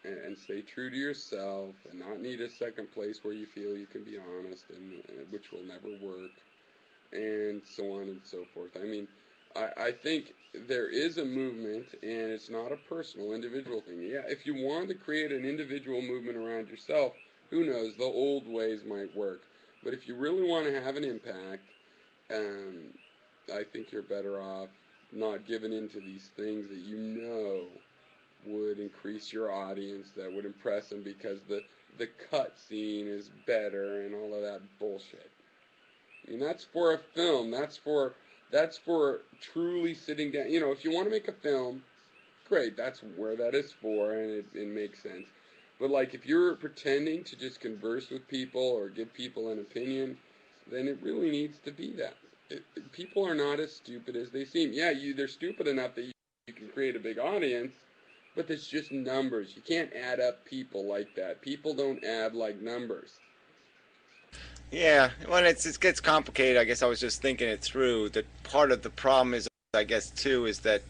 and stay true to yourself and not need a second place where you feel you can be honest, and which will never work, and so on and so forth. I mean, I think there is a movement, and it's not a personal, individual thing. Yeah, if you want to create an individual movement around yourself, who knows, the old ways might work. But if you really want to have an impact, um, I think you're better off not giving in to these things that you know would increase your audience, that would impress them because the cut scene is better and all of that bullshit. I mean, that's for a film. That's for truly sitting down. You know, if you want to make a film, great. That's where that is for, and it makes sense. But like, if you're pretending to just converse with people or give people an opinion, then it really needs to be that. People are not as stupid as they seem. Yeah, they're stupid enough that you can create a big audience, but it's just numbers. You can't add up people like that. People don't add like numbers. Yeah, when it gets complicated, I guess I was just thinking it through. That part of the problem is, I guess, too, is that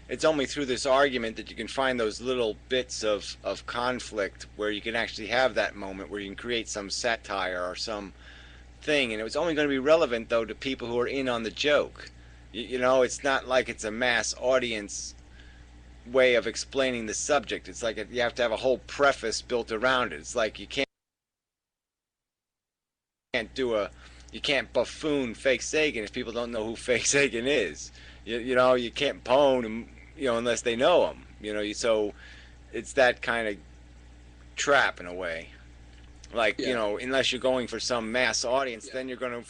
it's only through this argument that you can find those little bits of conflict where you can actually have that moment where you can create some satire or some thing. And it was only going to be relevant, though, to people who are in on the joke. You know, it's not like it's a mass audience way of explaining the subject. It's like you have to have a whole preface built around it. It's like do a you can't buffoon fake Sagan if people don't know who fake Sagan is. You know, you can't pwn him, you know, unless they know him. You know, so it's that kind of trap in a way. Like, you Yeah. know, unless you're going for some mass audience, Yeah. then you're gonna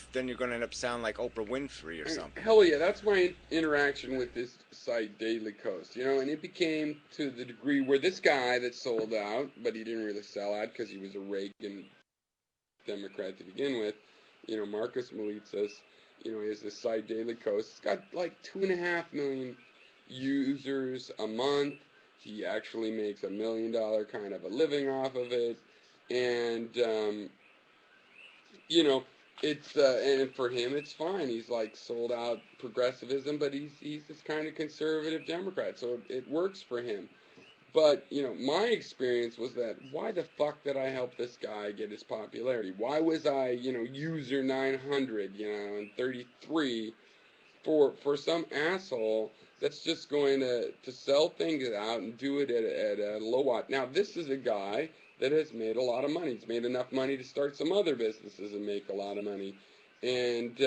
end up sounding like Oprah Winfrey or I mean, something. hell yeah, that's my interaction with this site, Daily Coast. You know, and it became to the degree where this guy that sold out, but he didn't really sell out because he was a Reagan Democrat to begin with. You know, Marcus Melitsas, you know, he has this site, Daily Coast. It's got like 2.5 million users a month. He actually makes $1 million kind of a living off of it. And you know, it's and for him it's fine. He's like sold out progressivism, but he's this kind of conservative Democrat, so it works for him. But you know, my experience was that why the fuck did I help this guy get his popularity? Why was I, you know, user 900, you know, and 33 for some asshole that's just going to sell things out and do it at a low watt. Now, this is a guy that has made a lot of money. He's made enough money to start some other businesses and make a lot of money, and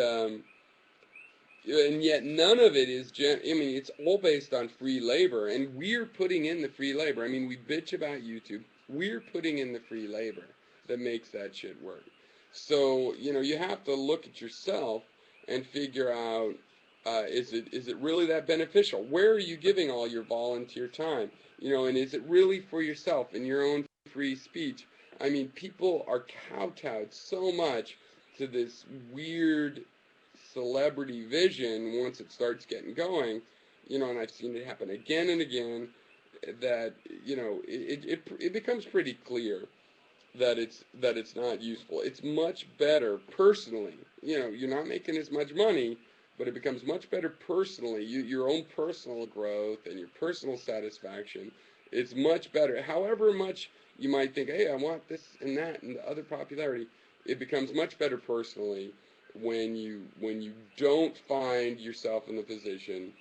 yet none of it is. I mean, it's all based on free labor, and we're putting in the free labor. I mean, we bitch about YouTube. We're putting in the free labor that makes that shit work. So you know, you have to look at yourself and figure out is it really that beneficial? Where are you giving all your volunteer time? You know, and is it really for yourself and your own free speech? I mean, people are kowtowed so much to this weird celebrity vision once it starts getting going. You know, and I've seen it happen again and again. That you know, it becomes pretty clear that it's not useful. It's much better personally. You know, you're not making as much money, but it becomes much better personally. Your own personal growth and your personal satisfaction. It's much better. However much you might think, hey, I want this and that and the other popularity, it becomes much better personally when you don't find yourself in the position,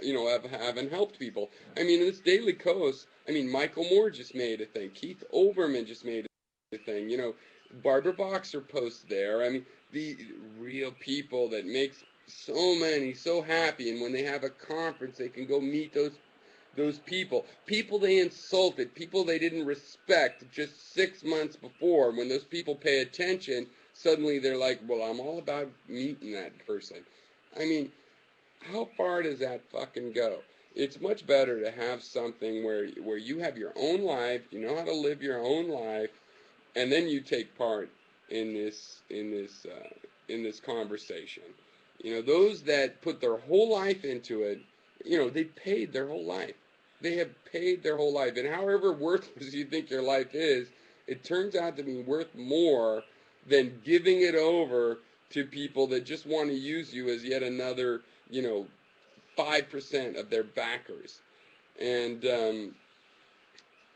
you know, of having helped people. I mean, in this Daily Kos, I mean, Michael Moore just made a thing. Keith Olbermann just made a thing. You know, Barbara Boxer posts there. I mean, the real people that makes so many so happy, and when they have a conference, they can go meet those people they insulted, people they didn't respect just 6 months before. When those people pay attention, suddenly they're like, well, I'm all about meeting that person. I mean, how far does that fucking go? It's much better to have something where you have your own life, you know how to live your own life, and then you take part in this conversation. You know, those that put their whole life into it, you know, they paid their whole life. They have paid their whole life, and however worthless you think your life is, it turns out to be worth more than giving it over to people that just want to use you as yet another, you know, 5% of their backers. And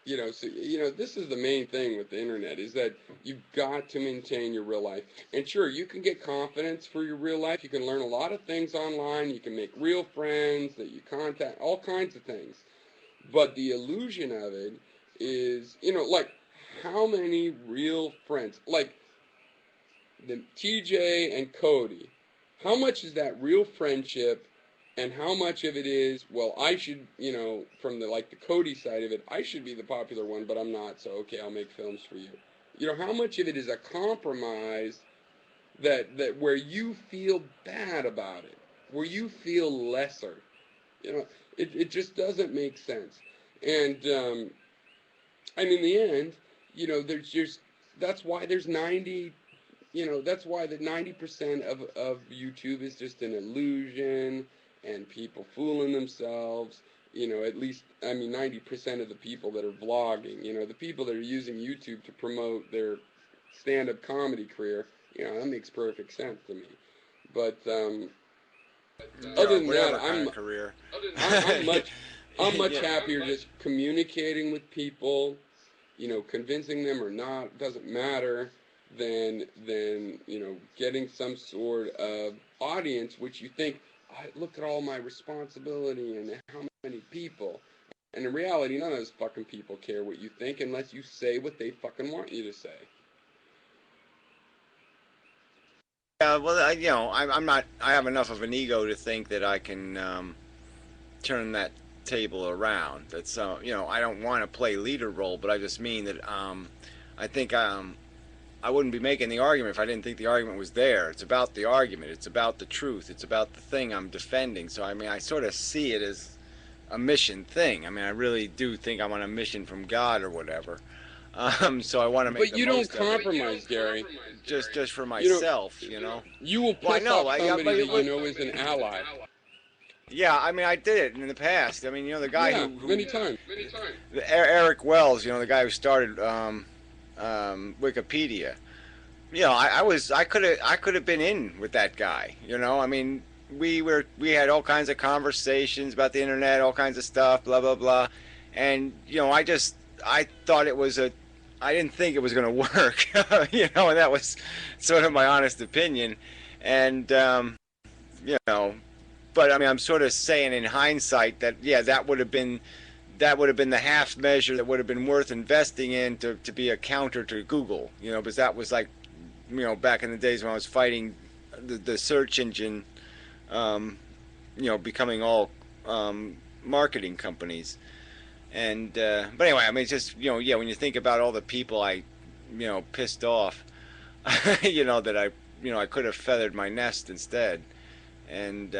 So this is the main thing with the internet is that you've got to maintain your real life. And sure, you can get confidence for your real life. You can learn a lot of things online. You can make real friends that you contact, all kinds of things. But the illusion of it is, like how many real friends, like the TJ and Cody, how much is that real friendship? And how much of it is, well, I should, from the Cody side of it, I should be the popular one, but I'm not, so okay, I'll make films for you. How much of it is a compromise that where you feel bad about it, where you feel lesser. It just doesn't make sense. And in the end, that's why there's 90. That's why the 90% of YouTube is just an illusion and people fooling themselves. At least, 90% of the people that are vlogging, the people that are using YouTube to promote their stand-up comedy career, that makes perfect sense to me. But other than that, I'm much happier just communicating with people, convincing them or not, doesn't matter, than getting some sort of audience, which you think, look at all my responsibility and how many people. And in reality, none of those fucking people care what you think unless you say what they fucking want you to say. Yeah, well, I'm not. I have enough of an ego to think that I can turn that table around. That's I don't want to play leader role, but I just mean that I think I wouldn't be making the argument if I didn't think the argument was there. It's about the argument. It's about the truth. It's about the thing I'm defending. So I sort of see it as a mission thing. I really do think I'm on a mission from God or whatever. So I want to make. But you don't compromise, Gary. Just for myself, You will piss off somebody that you know is an ally. Yeah, I did it in the past. The guy who many times. Eric Wells, the guy who started Wikipedia. I could have been in with that guy. We had all kinds of conversations about the internet, all kinds of stuff, blah blah blah, and I thought it was I didn't think it was going to work, and that was sort of my honest opinion, and but I'm sort of saying in hindsight that that would have been the half measure that would have been worth investing in to be a counter to Google, because that was like, back in the days when I was fighting the search engine, becoming all marketing companies. And but anyway, it's just when you think about all the people I pissed off, that I could have feathered my nest instead, and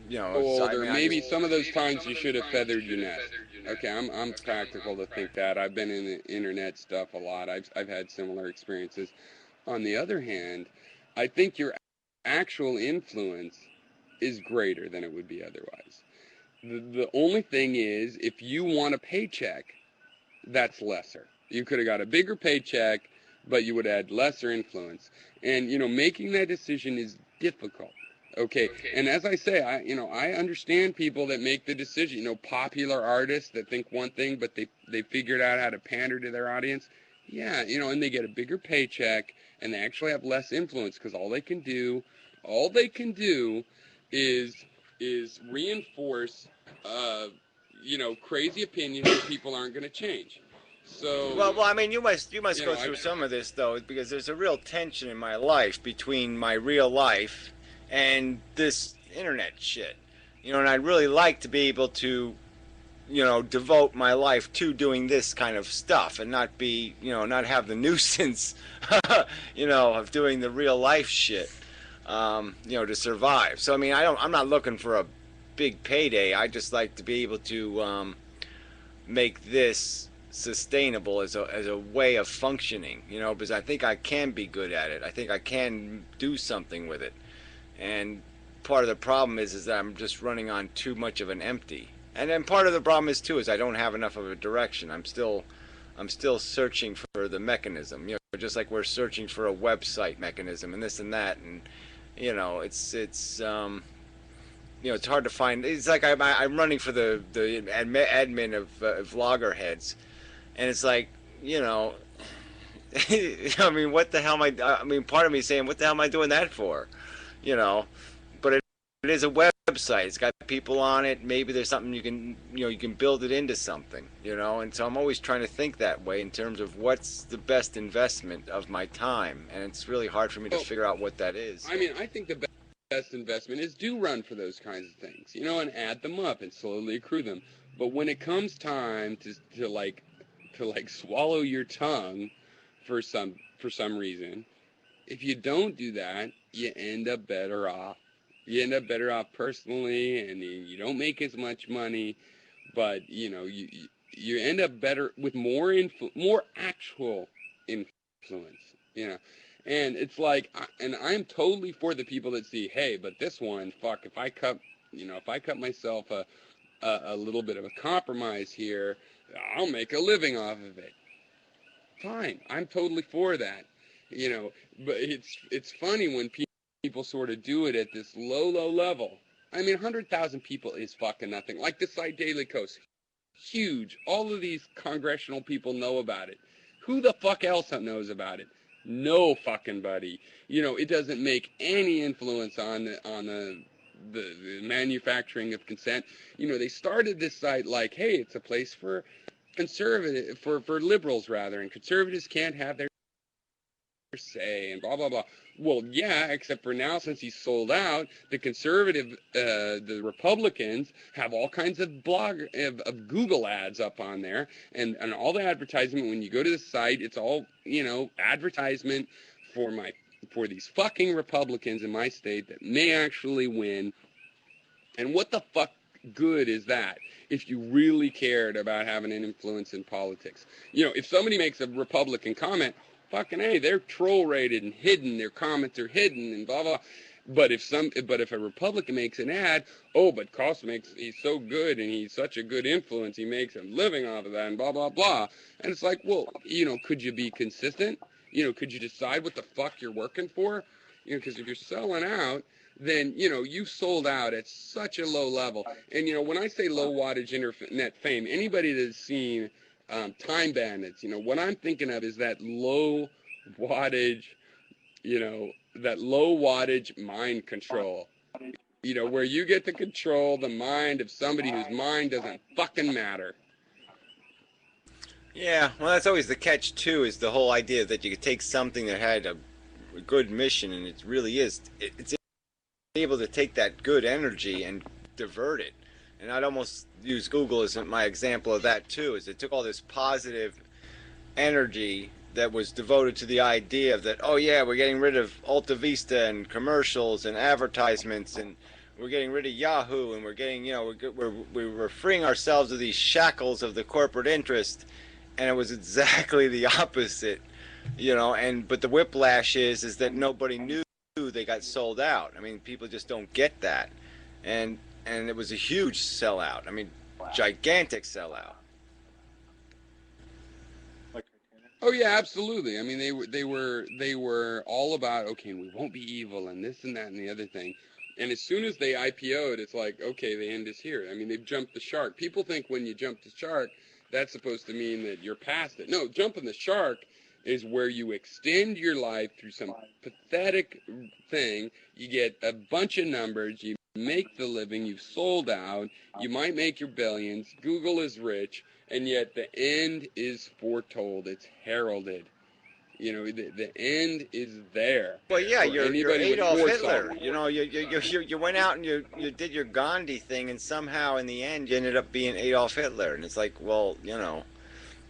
maybe some of those times you should have feathered your nest. Okay, I'm practical to think that. I've been in the internet stuff a lot. I've had similar experiences. On the other hand, I think your actual influence is greater than it would be otherwise. The only thing is, if you want a paycheck, that's lesser. You could have got a bigger paycheck, but you would have had lesser influence. And, making that decision is difficult. Okay, and as I say, I understand people that make the decision, popular artists that think one thing, but they figured out how to pander to their audience. Yeah, and they get a bigger paycheck, and they actually have less influence, because all they can do is reinforce, crazy opinions that people aren't going to change. So well, you must go through some of this though, because there's a real tension in my life between my real life and this internet shit. And I'd really like to be able to, devote my life to doing this kind of stuff and not be, not have the nuisance, of doing the real life shit, to survive. So I'm not looking for a big payday. I just like to be able to make this sustainable as a way of functioning, because I think I can be good at it. I think I can do something with it. And part of the problem is that I'm just running on too much of an empty. And then part of the problem is I don't have enough of a direction. I'm still searching for the mechanism, just like we're searching for a website mechanism and this and that, and it's it's hard to find. It's like I'm running for the admin of Vloggerheads, and it's like, you know, I mean, what the hell am I mean, part of me is saying, what the hell am I doing that for? You know, but it is a website. It's got people on it. Maybe there's something you can build it into something, and so I'm always trying to think that way in terms of what's the best investment of my time, and it's really hard for me to Well, figure out what that is. I mean, I think the best investment is do run for those kinds of things, and add them up and slowly accrue them. But when it comes time to swallow your tongue for some reason, if you don't do that, you end up better off. You end up better off personally, and you don't make as much money, but you end up better with more actual influence. You know, and it's like, and I'm totally for the people that see, hey, but this one, fuck, if I cut myself a little bit of a compromise here, I'll make a living off of it. Fine, I'm totally for that. But it's funny when people sort of do it at this low level. I mean, 100,000 people is fucking nothing. Like the site Daily Kos, huge. All of these congressional people know about it. Who the fuck else knows about it? No fucking buddy. It doesn't make any influence on the manufacturing of consent. They started this site like, hey, it's a place for liberals rather, and conservatives can't have their say and blah blah blah. Well, yeah, except for now, since he's sold out, the Republicans have all kinds of Google ads up on there, and all the advertisement. When you go to the site, it's all advertisement for these fucking Republicans in my state that may actually win. And what the fuck good is that if you really cared about having an influence in politics? If somebody makes a Republican comment, fucking hey, they're troll rated and hidden, their comments are hidden and blah blah. But if a Republican makes an ad, oh, but he's so good and he's such a good influence, he makes a living off of that and blah blah blah. And it's like, well, could you be consistent? Could you decide what the fuck you're working for? Because if you're selling out, then you sold out at such a low level. And when I say low wattage internet fame, anybody that's seen Time Bandits, what I'm thinking of is that low wattage, mind control. Where you get to control the mind of somebody whose mind doesn't fucking matter. Yeah, well, that's always the catch too, is the whole idea that you could take something that had a good mission, and it really is. It's able to take that good energy and divert it. And I'd almost use Google as my example of that too, is it took all this positive energy that was devoted to the idea of that, oh yeah, we're getting rid of Alta Vista and commercials and advertisements, and we're getting rid of Yahoo, and we're getting, we're freeing ourselves of these shackles of the corporate interest. And it was exactly the opposite, but the whiplash is that nobody knew they got sold out. I mean, people just don't get that. And it was a huge sellout. I mean, gigantic sellout. Oh yeah, absolutely. I mean, they were all about, okay, we won't be evil and this and that and the other thing. And as soon as they IPO'd, it's like, okay, the end is here. I mean, they've jumped the shark. People think when you jump the shark, that's supposed to mean that you're past it. No, jumping the shark is where you extend your life through some pathetic thing. You get a bunch of numbers. You make the living. You've sold out. You might make your billions. Google is rich. And yet the end is foretold. It's heralded. The end is there. Well, yeah, you're Adolf Hitler. You went out and you did your Gandhi thing, and somehow in the end you ended up being Adolf Hitler. And it's like, well,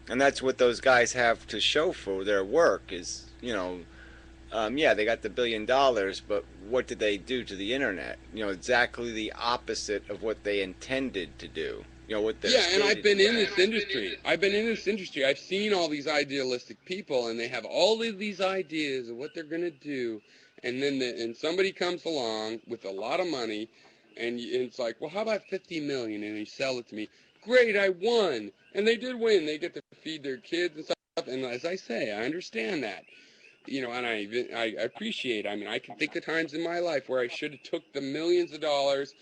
and that's what those guys have to show for their work is, yeah, they got the $1 billion, but what did they do to the internet? Exactly the opposite of what they intended to do. And I've been in this industry. I've seen all these idealistic people, and they have all of these ideas of what they're going to do, and then somebody comes along with a lot of money, and it's like, well, how about 50 million, and you sell it to me. Great, I won. And they did win. They get to feed their kids and stuff, and as I say, I understand that. And I appreciate, I mean, I can think of times in my life where I should have took the millions of dollars